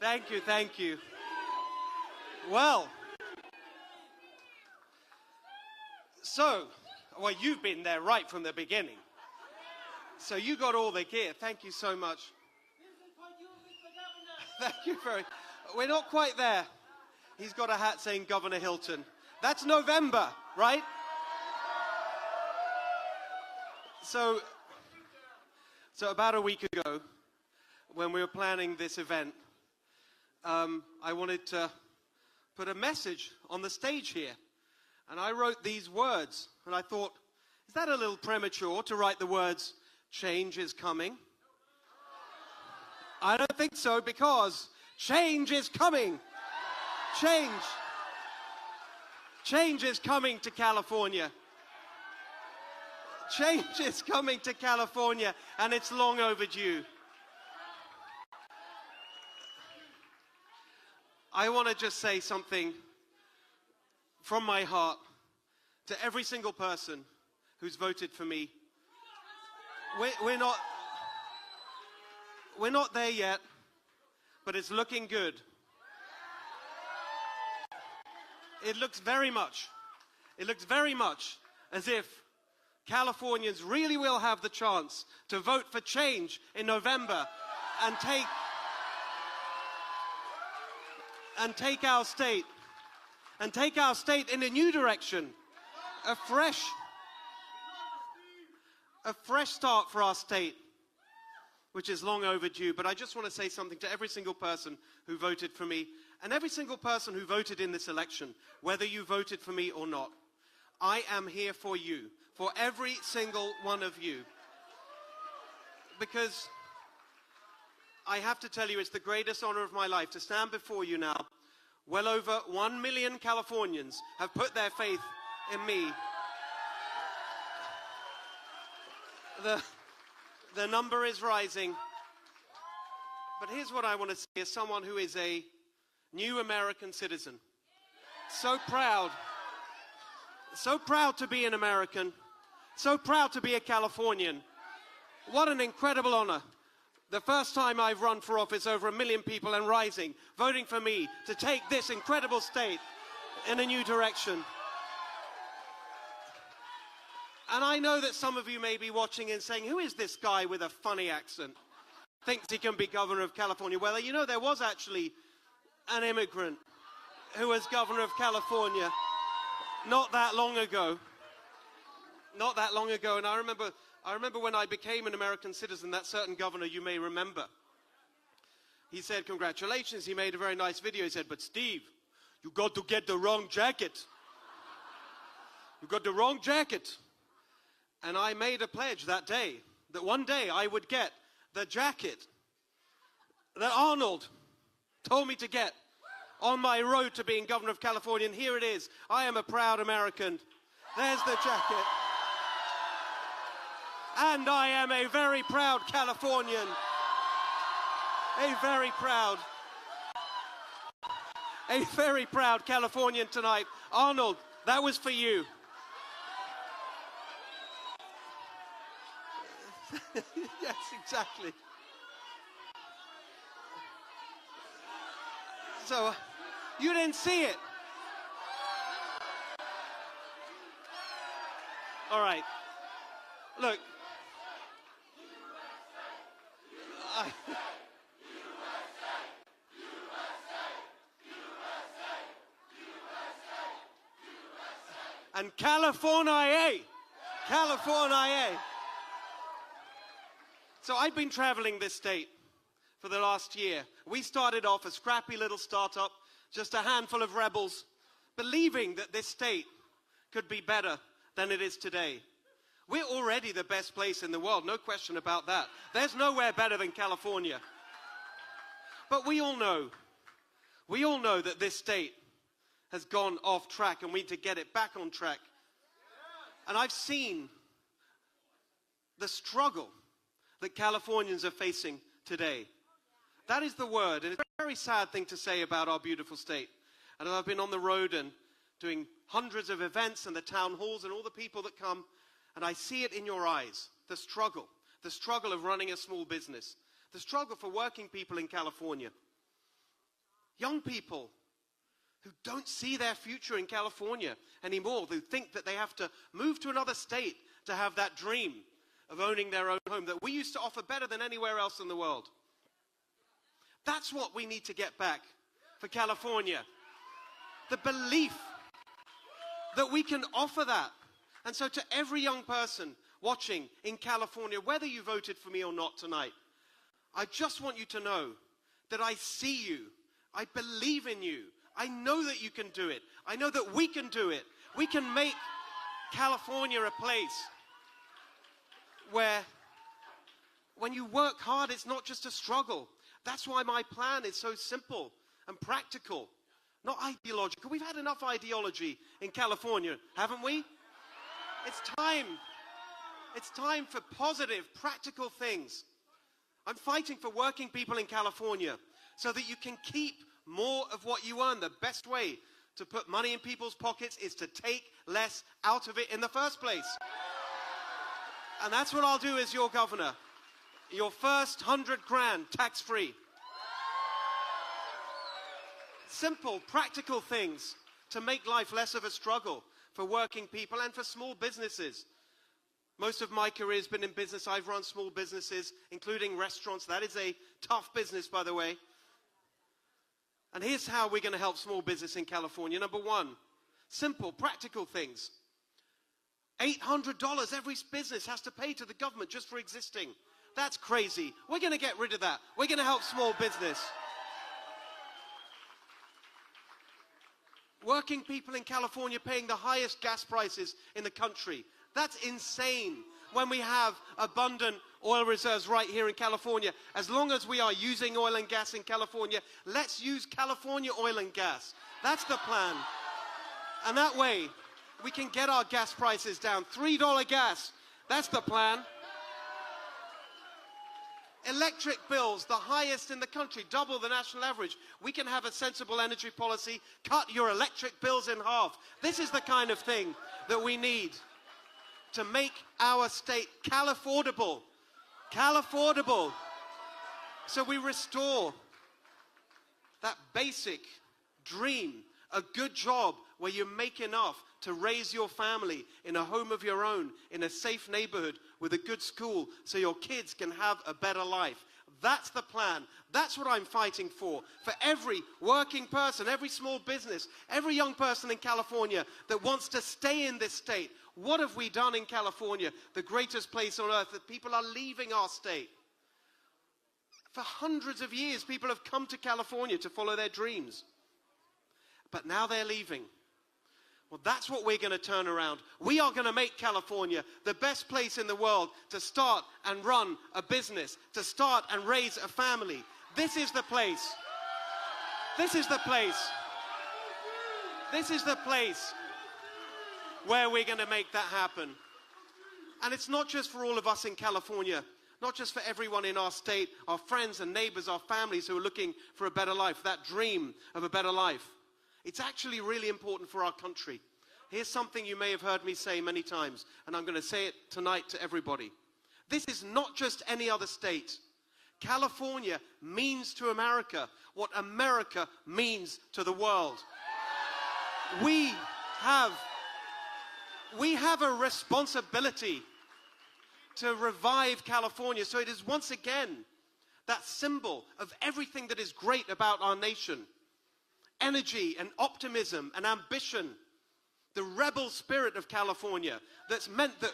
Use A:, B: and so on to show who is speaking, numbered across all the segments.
A: Thank you, thank you. Well, you've been there right from the beginning. So you got all the gear. Thank you so much. Thank you very. We're not quite there. He's got a hat saying Governor Hilton. That's November, right? So about a week ago, when we were planning this event, I wanted to put a message on the stage here. And I wrote these words. And I thought, is that a little premature to write the words, change is coming? I don't think so, because change is coming. Change. Change is coming to California. Change is coming to California, and it's long overdue. I want to just say something from my heart to every single person who's voted for me. We're not there yet, but it's looking good. It looks very much as if Californians really will have the chance to vote for change in November and take our state in a new direction, a fresh start for our state, which is long overdue. But I just want to say something to every single person who voted for me, and every single person who voted in this election, whether you voted for me or not. I am here for you, for every single one of you. Because I have to tell you, it's the greatest honor of my life to stand before you now. Well over 1 million Californians have put their faith in me. The number is rising. But here's what I want to say as someone who is a new American citizen. So proud to be an American, so proud to be a Californian. What an incredible honor. The first time I've run for office, over 1 million people and rising, voting for me to take this incredible state in a new direction. And I know that some of you may be watching and saying, who is this guy with a funny accent? Thinks he can be governor of California. Well, you know, there was actually an immigrant who was governor of California not that long ago. Not that long ago. And I remember when I became an American citizen, that certain governor you may remember. He said, congratulations. He made a very nice video. He said, but Steve, you got to get the wrong jacket. You got the wrong jacket. And I made a pledge that day that one day I would get the jacket that Arnold told me to get on my road to being governor of California. And here it is. I am a proud American. There's the jacket. And I am a very proud Californian. A very proud Californian tonight. Arnold, that was for you. Yes, exactly. So, you didn't see it. All right. Look. And California. So I've been traveling this state for the last year. We started off a scrappy little startup, just a handful of rebels, believing that this state could be better than it is today. We're already the best place in the world, no question about that. There's nowhere better than California. But we all know that this state has gone off track and we need to get it back on track. And I've seen the struggle that Californians are facing today. That is the word, and it's a very sad thing to say about our beautiful state. And I've been on the road and doing hundreds of events and the town halls and all the people that come, and I see it in your eyes, the struggle of running a small business, the struggle for working people in California. Young people who don't see their future in California anymore, who think that they have to move to another state to have that dream of owning their own home that we used to offer better than anywhere else in the world. That's what we need to get back for California. The belief that we can offer that. And so to every young person watching in California, whether you voted for me or not tonight, I just want you to know that I see you. I believe in you. I know that you can do it. I know that we can do it. We can make California a place where when you work hard, it's not just a struggle. That's why my plan is so simple and practical, not ideological. We've had enough ideology in California, haven't we? It's time. It's time for positive, practical things. I'm fighting for working people in California so that you can keep more of what you earn. The best way to put money in people's pockets is to take less out of it in the first place. And that's what I'll do as your governor. Your first 100 grand tax-free. Simple, practical things to make life less of a struggle for working people and for small businesses. Most of my career has been in business. I've run small businesses, including restaurants. That is a tough business, by the way. And here's how we're going to help small business in California. Number one, simple, practical things. $800 every business has to pay to the government just for existing. That's crazy. We're going to get rid of that. We're going to help small business. Working people in California paying the highest gas prices in the country. That's insane when we have abundant oil reserves right here in California. As long as we are using oil and gas in California, let's use California oil and gas. That's the plan. And that way, we can get our gas prices down. $3 gas, that's the plan. Electric bills, the highest in the country, double the national average. We can have a sensible energy policy, cut your electric bills in half. This is the kind of thing that we need to make our state Cal-affordable. Cal-affordable. So we restore that basic dream, a good job where you make enough to raise your family in a home of your own, in a safe neighborhood with a good school so your kids can have a better life. That's the plan. That's what I'm fighting for every working person, every small business, every young person in California that wants to stay in this state. What have we done in California, the greatest place on earth, that people are leaving our state? For hundreds of years, people have come to California to follow their dreams. But now they're leaving. Well, that's what we're going to turn around. We are going to make California the best place in the world to start and run a business, to start and raise a family. This is the place. This is the place. This is the place where we're going to make that happen. And it's not just for all of us in California, not just for everyone in our state, our friends and neighbors, our families who are looking for a better life, that dream of a better life. It's actually really important for our country. Here's something you may have heard me say many times, and I'm going to say it tonight to everybody. This is not just any other state. California means to America what America means to the world. We have a responsibility to revive California so it is once again that symbol of everything that is great about our nation. Energy and optimism and ambition, the rebel spirit of California that's meant that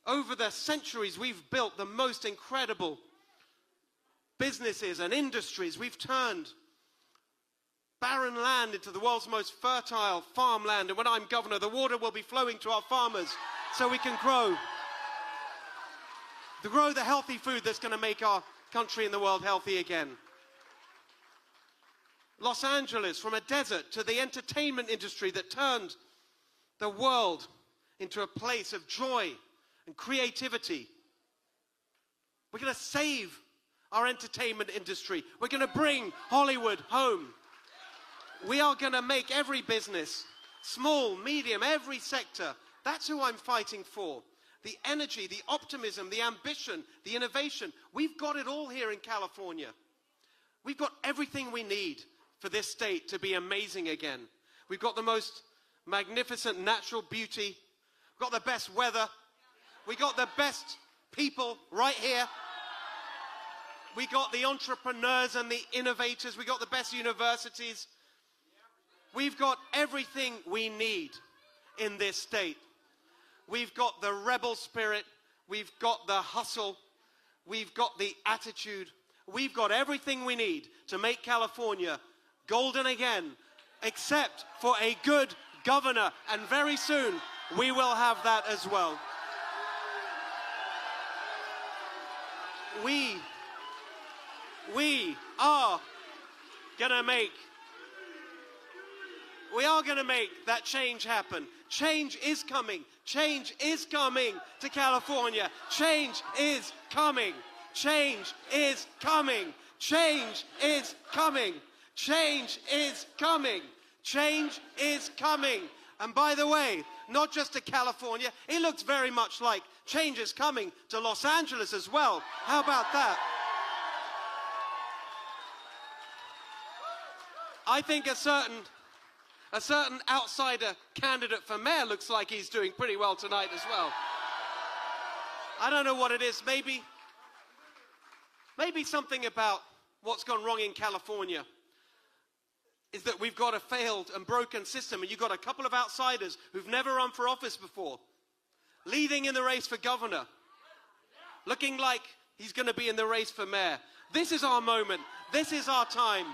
A: over the centuries we've built the most incredible businesses and industries. We've turned barren land into the world's most fertile farmland, and when I'm governor, the water will be flowing to our farmers so we can grow the healthy food that's going to make our country and the world healthy again. Los Angeles, from a desert to the entertainment industry that turned the world into a place of joy and creativity. We're going to save our entertainment industry. We're going to bring Hollywood home. We are going to make every business, small, medium, every sector. That's who I'm fighting for. The energy, the optimism, the ambition, the innovation. We've got it all here in California. We've got everything we need for this state to be amazing again. We've got the most magnificent natural beauty. We've got the best weather. We got the best people right here. We got the entrepreneurs and the innovators. We got the best universities. We've got everything we need in this state. We've got the rebel spirit. We've got the hustle. We've got the attitude. We've got everything we need to make California golden again, except for a good governor. And very soon, we will have that as well. We are gonna make that change happen. Change is coming. Change is coming to California. Change is coming. Change is coming. Change is coming. Change is coming. Change is coming. And by the way, not just to California, it looks very much like change is coming to Los Angeles as well. How about that? I think a certain outsider candidate for mayor looks like he's doing pretty well tonight as well. I don't know what it is. Maybe something about what's gone wrong in California is that we've got a failed and broken system, and you've got a couple of outsiders who've never run for office before, leading in the race for governor, looking like he's going to be in the race for mayor. This is our moment. This is our time.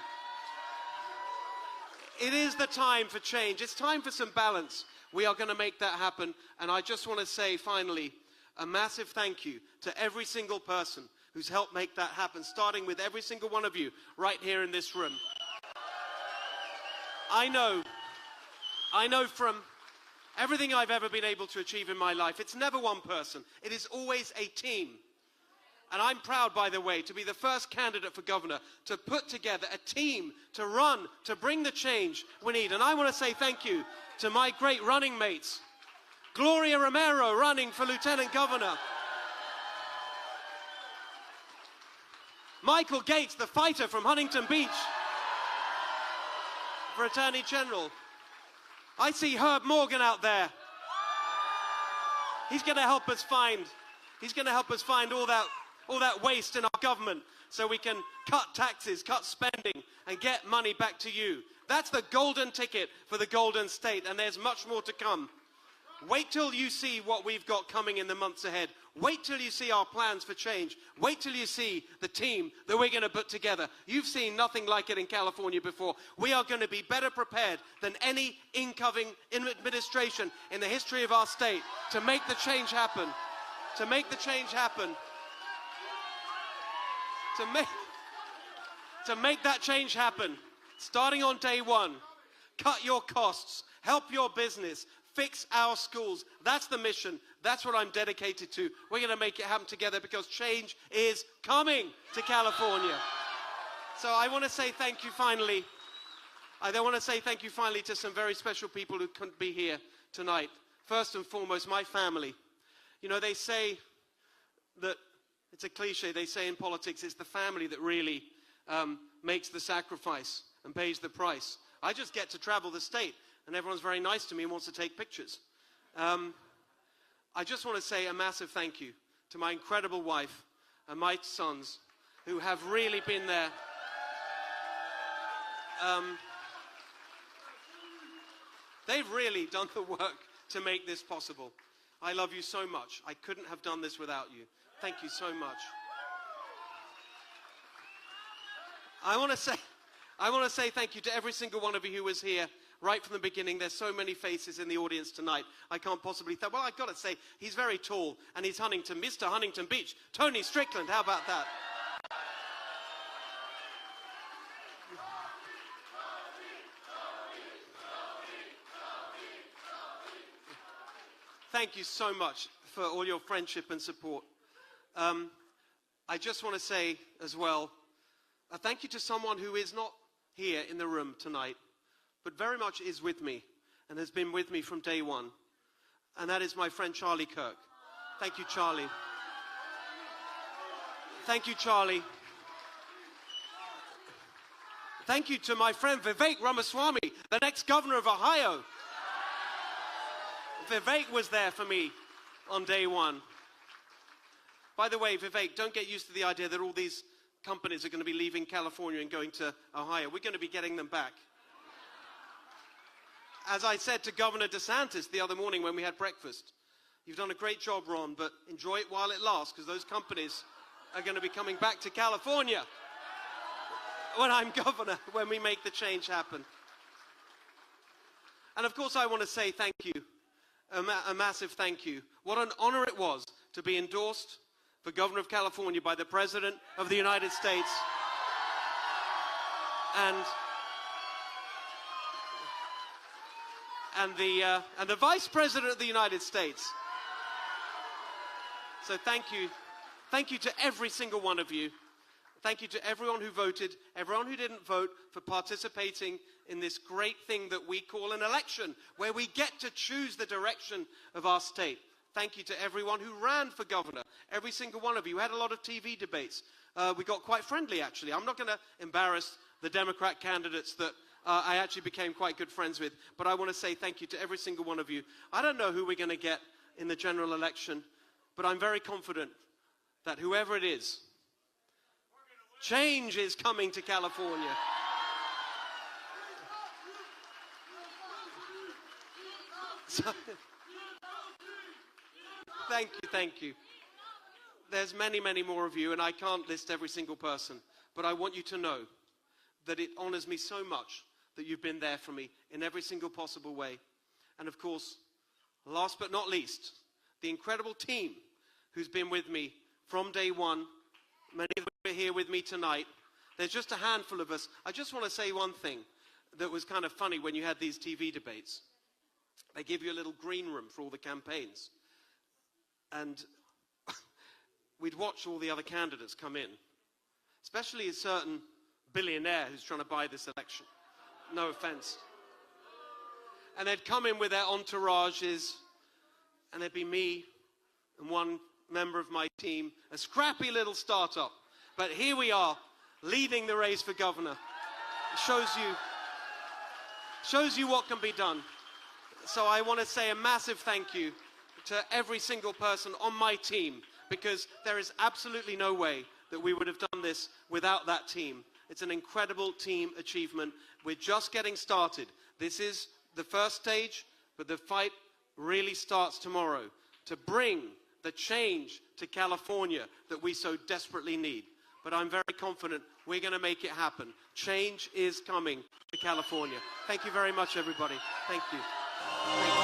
A: It is the time for change. It's time for some balance. We are going to make that happen. And I just want to say, finally, a massive thank you to every single person who's helped make that happen, starting with every single one of you right here in this room. I know from everything I've ever been able to achieve in my life, it's never one person. It is always a team. And I'm proud, by the way, to be the first candidate for governor to put together a team to run, to bring the change we need. And I want to say thank you to my great running mates. Gloria Romero running for lieutenant governor. Michael Gates, the fighter from Huntington Beach, for attorney general. I see Herb Morgan out there. He's going to help us find all that waste in our government so we can cut taxes, cut spending, and get money back to you. That's the golden ticket for the Golden State, and there's much more to come. Wait till you see what we've got coming in the months ahead. Wait till you see our plans for change. Wait till you see the team that we're going to put together. You've seen nothing like it in California before. We are going to be better prepared than any incoming administration in the history of our state to make the change happen. To make the change happen. To make that change happen, starting on day one. Cut your costs, help your business, fix our schools. That's the mission. That's what I'm dedicated to. We're going to make it happen together because change is coming to California. So I want to say thank you finally. I want to say thank you finally to some very special people who couldn't be here tonight. First and foremost, my family. You know, they say that, it's a cliche, they say in politics, it's the family that really makes the sacrifice and pays the price. I just get to travel the state, and everyone's very nice to me and wants to take pictures. I just want to say a massive thank you to my incredible wife and my sons who have really been there. They've really done the work to make this possible. I love you so much. I couldn't have done this without you. Thank you so much. I want to say thank you to every single one of you who was here right from the beginning. There's so many faces in the audience tonight. I can't possibly tell. Well, I've got to say, he's very tall, and he's Mr. Huntington Beach. Tony Strickland, how about that? Thank you so much for all your friendship and support. I just want to say as well, a thank you to someone who is not here in the room tonight, but very much is with me and has been with me from day one. And that is my friend Charlie Kirk. Thank you, Charlie. Thank you, Charlie. Thank you to my friend Vivek Ramaswamy, the next governor of Ohio. Vivek was there for me on day one. By the way, Vivek, don't get used to the idea that all these companies are going to be leaving California and going to Ohio. We're going to be getting them back. As I said to Governor DeSantis the other morning when we had breakfast, you've done a great job, Ron, but enjoy it while it lasts, because those companies are going to be coming back to California when I'm governor, when we make the change happen. And of course, I want to say thank you, a massive thank you. What an honor it was to be endorsed for governor of California by the President of the United States. And the Vice President of the United States. So thank you. Thank you to every single one of you. Thank you to everyone who voted, everyone who didn't vote, for participating in this great thing that we call an election, where we get to choose the direction of our state. Thank you to everyone who ran for governor, every single one of you. We had a lot of TV debates. We got quite friendly, actually. I'm not going to embarrass the Democrat candidates that I actually became quite good friends with, but I want to say thank you to every single one of you. I don't know who we're going to get in the general election, but I'm very confident that whoever it is, change is coming to California. So, thank you. There's many, many more of you, and I can't list every single person, but I want you to know that it honors me so much that you've been there for me in every single possible way. And of course, last but not least, the incredible team who's been with me from day one. Many of them are here with me tonight. There's just a handful of us. I just want to say one thing that was kind of funny when you had these TV debates. They give you a little green room for all the campaigns. And we'd watch all the other candidates come in, especially a certain billionaire who's trying to buy this election. No offense. And they'd come in with their entourages, and there'd be me and one member of my team, a scrappy little startup. But here we are, leading the race for governor. It shows you what can be done. So I want to say a massive thank you to every single person on my team, because there is absolutely no way that we would have done this without that team. It's an incredible team achievement. We're just getting started. This is the first stage, but the fight really starts tomorrow to bring the change to California that we so desperately need. But I'm very confident we're going to make it happen. Change is coming to California. Thank you very much, everybody. Thank you. Thank you.